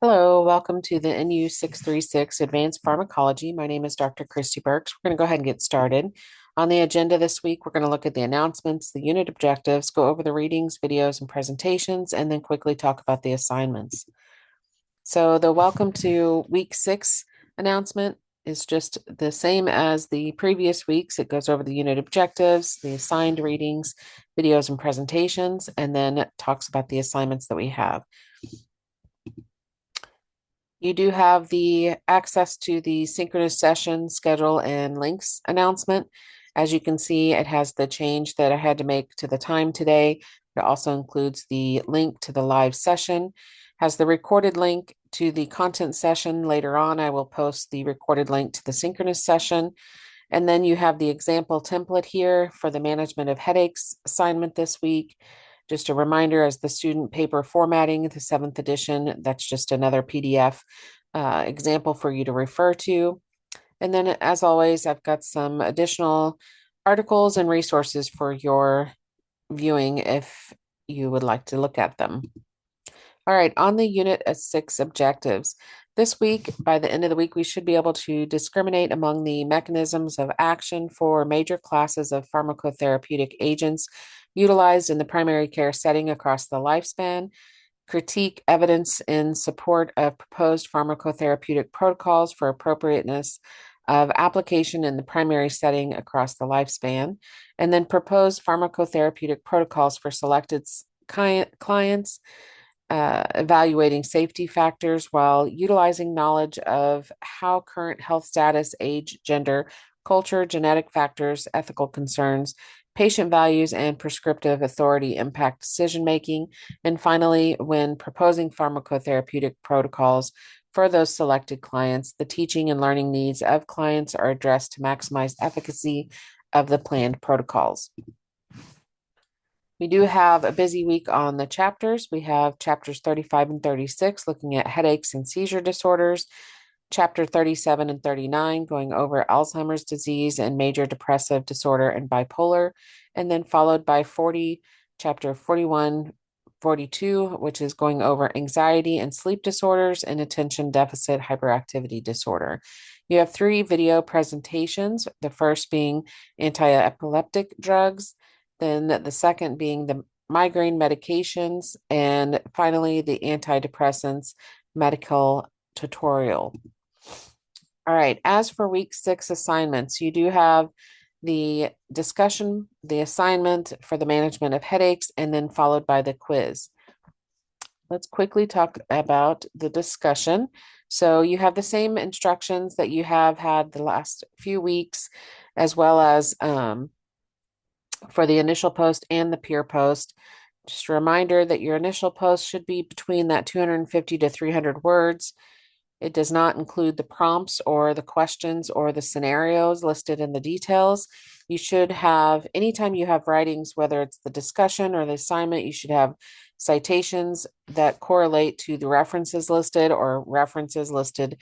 Hello, welcome to the NU 636 Advanced Pharmacology. My name is Dr. Christy Burks. We're going to go ahead and get started. On the agenda this week, we're going to look at the announcements, the unit objectives, go over the readings, videos, and presentations, and then quickly talk about the assignments. So the welcome to week 6 announcement is just the same as the previous weeks. It goes over the unit objectives, the assigned readings, videos, and presentations, and then talks about the assignments that we have. You do have the access to the synchronous session schedule and links announcement. As you can see, it has the change that I had to make to the time today. It also includes the link to the live session, has the recorded link to the content session. Later on, I will post the recorded link to the synchronous session. And then you have the example template here for the management of headaches assignment this week. Just a reminder, as the student paper formatting, the 7th edition, that's just another PDF example for you to refer to. And then, as always, I've got some additional articles and resources for your viewing if you would like to look at them. All right, on the unit of 6 objectives. This week, by the end of the week, we should be able to discriminate among the mechanisms of action for major classes of pharmacotherapeutic agents utilized in the primary care setting across the lifespan, critique evidence in support of proposed pharmacotherapeutic protocols for appropriateness of application in the primary setting across the lifespan, and then propose pharmacotherapeutic protocols for selected clients, evaluating safety factors while utilizing knowledge of how current health status, age, gender, culture, genetic factors, ethical concerns, patient values, and prescriptive authority impact decision making. And finally, when proposing pharmacotherapeutic protocols for those selected clients, the teaching and learning needs of clients are addressed to maximize efficacy of the planned protocols. We do have a busy week on the chapters. We have chapters 35 and 36 looking at headaches and seizure disorders, chapter 37 and 39 going over Alzheimer's disease and major depressive disorder and bipolar, and then followed by chapter 41, 42, which is going over anxiety and sleep disorders and attention deficit hyperactivity disorder. You have 3 video presentations, the first being anti-epileptic drugs, then the second being the migraine medications, and finally the antidepressants medical tutorial. All right, as for week 6 assignments, you do have the discussion, the assignment for the management of headaches, and then followed by the quiz. Let's quickly talk about the discussion. So you have the same instructions that you have had the last few weeks, as well as for the initial post and the peer post. Just a reminder that your initial post should be between that 250 to 300 words. It does not include the prompts or the questions or the scenarios listed in the details. You should have, anytime you have writings, whether it's the discussion or the assignment, you should have citations that correlate to the references listed or references listed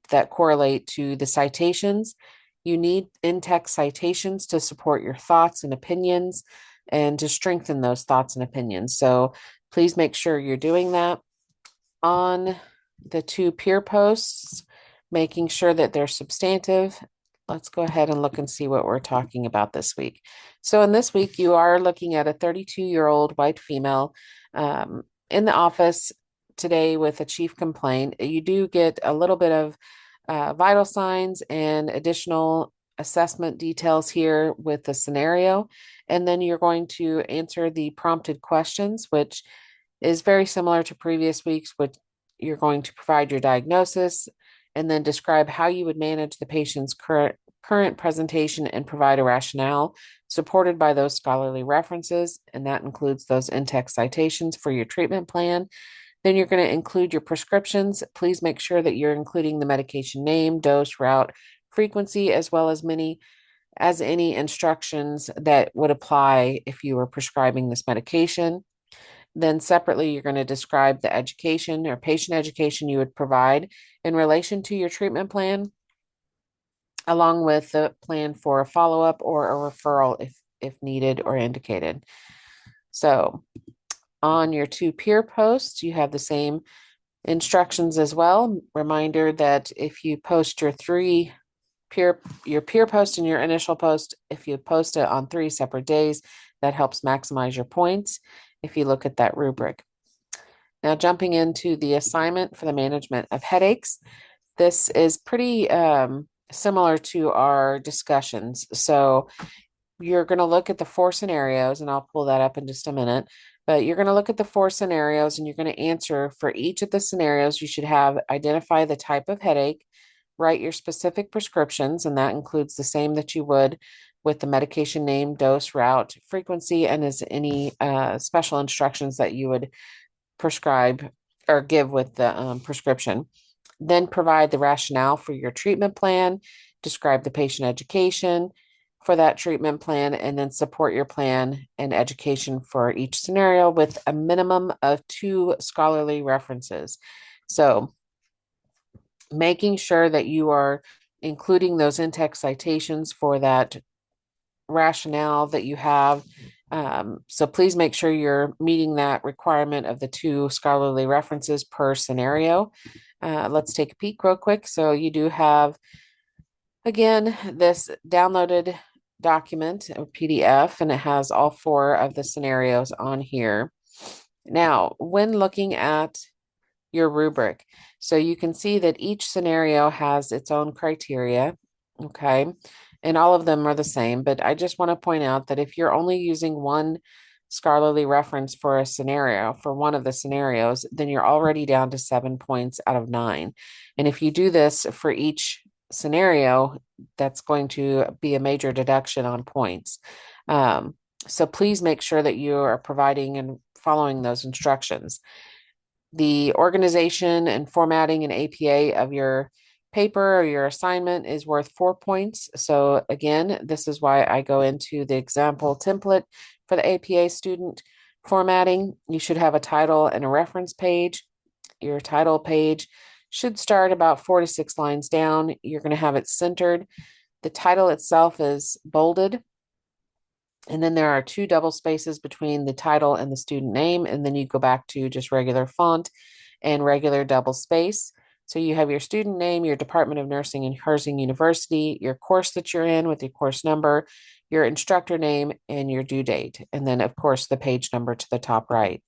that correlate to the citations. You need in-text citations to support your thoughts and opinions and to strengthen those thoughts and opinions. So please make sure you're doing that. On the 2 peer posts, making sure that they're substantive. Let's go ahead and look and see what we're talking about this week. So in this week, you are looking at a 32-year-old white female in the office today with a chief complaint. You do get a little bit of vital signs and additional assessment details here with the scenario. And then you're going to answer the prompted questions, which is very similar to previous weeks, which you're going to provide your diagnosis and then describe how you would manage the patient's current presentation and provide a rationale supported by those scholarly references. And that includes those in-text citations for your treatment plan. Then you're going to include your prescriptions. Please make sure that you're including the medication name, dose, route, frequency, as well as any instructions that would apply if you were prescribing this medication. Then separately, you're going to describe the education or patient education you would provide in relation to your treatment plan, along with the plan for a follow-up or a referral if needed or indicated. So on your 2 peer posts, you have the same Instructions as well. Reminder that if you post your peer post and your initial post, if you post it on 3 separate days, that helps maximize your points if you look at that rubric. Now, jumping into the assignment for the management of headaches, this is pretty similar to our discussions. So you're going to look at the 4 scenarios, and I'll pull that up in just a minute. But you're going to look at the 4 scenarios and you're going to answer for each of the scenarios. You should have identify the type of headache, write your specific prescriptions, and that includes the same that you would with the medication name, dose, route, frequency, and is any special instructions that you would prescribe or give with the prescription. Then provide the rationale for your treatment plan, describe the patient education for that treatment plan, and then support your plan and education for each scenario with a minimum of 2 scholarly references. So making sure that you are including those in-text citations for that rationale that you have. So please make sure you're meeting that requirement of the 2 scholarly references per scenario. Let's take a peek real quick. So you do have, again, this downloaded document or PDF, and it has all 4 of the scenarios on here. Now, when looking at your rubric, so you can see that each scenario has its own criteria, okay? And all of them are the same, but I just want to point out that if you're only using 1 scholarly reference for a scenario, for one of the scenarios, then you're already down to 7 points out of 9. And if you do this for each scenario, that's going to be a major deduction on points. So please make sure that you are providing and following those instructions. The organization and formatting and APA of your paper or your assignment is worth 4 points. So again, this is why I go into the example template for the APA student formatting. You should have a title and a reference page. Your title page should start about 4 to 6 lines down. You're going to have it centered. The title itself is bolded. And then there are 2 double spaces between the title and the student name. And then you go back to just regular font and regular double space. So you have your student name, your Department of Nursing and Herzing University, your course that you're in with your course number, your instructor name, and your due date. And then, of course, the page number to the top right.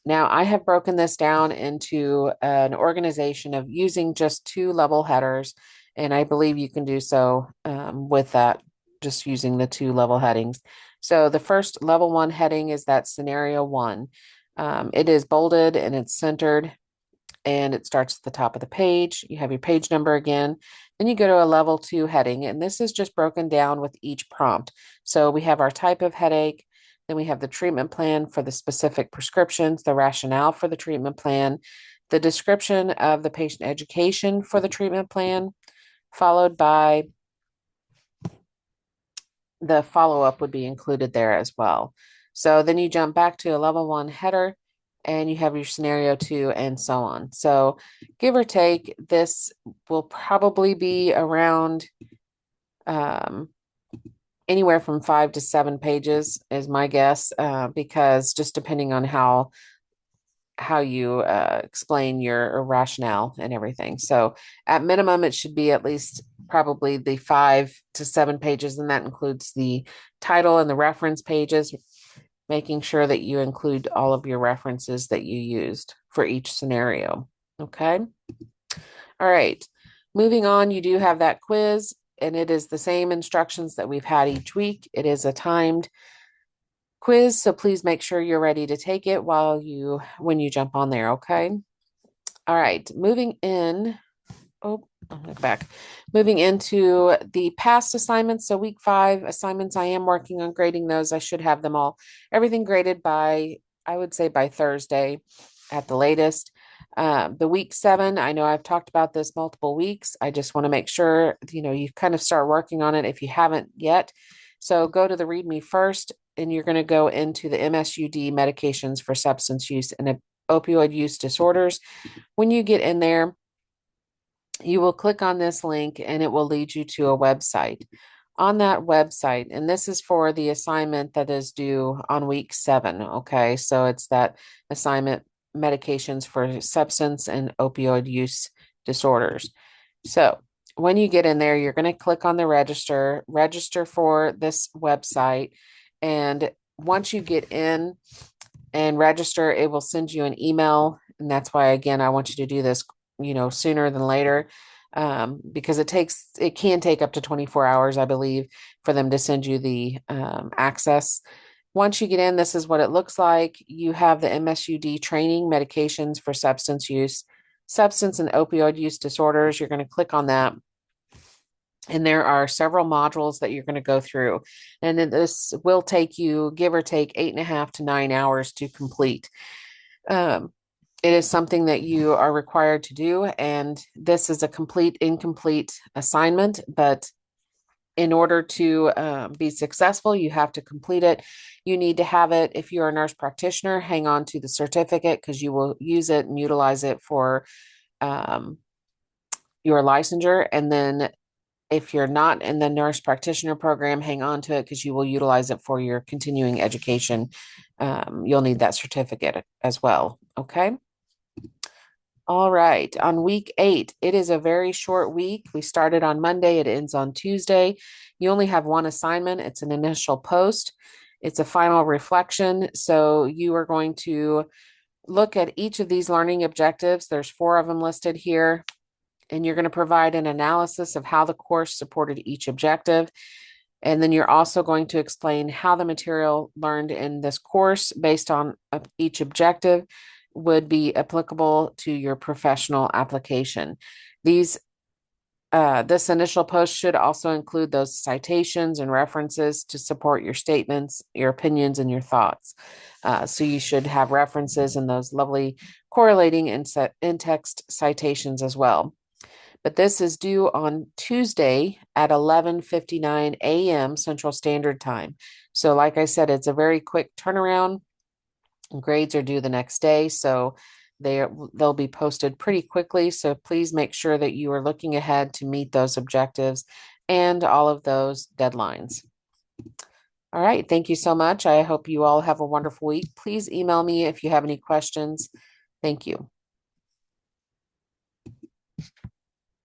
Now, I have broken this down into an organization of using just 2 level headers, and I believe you can do so with that, just using the 2 level headings. So the first level 1 heading is that scenario 1. It is bolded and it's centered, and it starts at the top of the page. You have your page number again. Then you go to a level 2 heading, and this is just broken down with each prompt. So we have our type of headache, then we have the treatment plan for the specific prescriptions, the rationale for the treatment plan, the description of the patient education for the treatment plan, followed by the follow-up would be included there as well. So then you jump back to a level 1 header and you have your scenario 2 and so on. So give or take, this will probably be around anywhere from 5 to 7 pages is my guess, because just depending on how you explain your rationale and everything. So at minimum, it should be at least probably the 5 to 7 pages, and that includes the title and the reference pages, making sure that you include all of your references that you used for each scenario. Okay. All right. Moving on, you do have that quiz, and it is the same instructions that we've had each week. It is a timed quiz, so please make sure you're ready to take it when you jump on there, okay? All right, moving in. Oh, I'm gonna go back. Moving into the past assignments. So week 5 assignments, I am working on grading those. I should have them all, everything graded by, I would say by Thursday at the latest. The week 7, I know I've talked about this multiple weeks. I just want to make sure, you kind of start working on it if you haven't yet. So go to the Read Me First, and you're going to go into the MSUD medications for substance use and opioid use disorders. When you get in there, you will click on this link and it will lead you to a website. On that website, and this is for the assignment that is due on week 7, okay? So it's that assignment medications for substance and opioid use disorders. So when you get in there, you're going to click on the register for this website. And once you get in and register, it will send you an email. And that's why, again, I want you to do this, sooner than later, because it can take up to 24 hours, I believe, for them to send you the access. Once you get in, this is what it looks like. You have the MSUD training, medications for substance and opioid use disorders. You're going to click on that. And there are several modules that you're going to go through. And then this will take you, give or take, 8.5 to 9 hours to complete. Um, it is something that you are required to do. And this is a incomplete assignment, but in order to be successful, you have to complete it. You need to have it. If you're a nurse practitioner, hang on to the certificate because you will use it and utilize it for your licensure. And then if you're not in the nurse practitioner program, hang on to it because you will utilize it for your continuing education. You'll need that certificate as well. Okay. All right. On week 8, it is a very short week. We started on Monday, it ends on Tuesday. You only have one assignment. It's an initial post. It's a final reflection. So you are going to look at each of these learning objectives. There's 4 of them listed here. And you're going to provide an analysis of how the course supported each objective. And then you're also going to explain how the material learned in this course based on each objective would be applicable to your professional application. This initial post should also include those citations and references to support your statements, your opinions, and your thoughts. So you should have references and those lovely correlating in-text citations as well. But this is due on Tuesday at 11:59 a.m. Central Standard Time. So like I said, it's a very quick turnaround. Grades are due the next day, so they'll be posted pretty quickly. So please make sure that you are looking ahead to meet those objectives and all of those deadlines. All right, thank you so much. I hope you all have a wonderful week. Please email me if you have any questions. Thank you.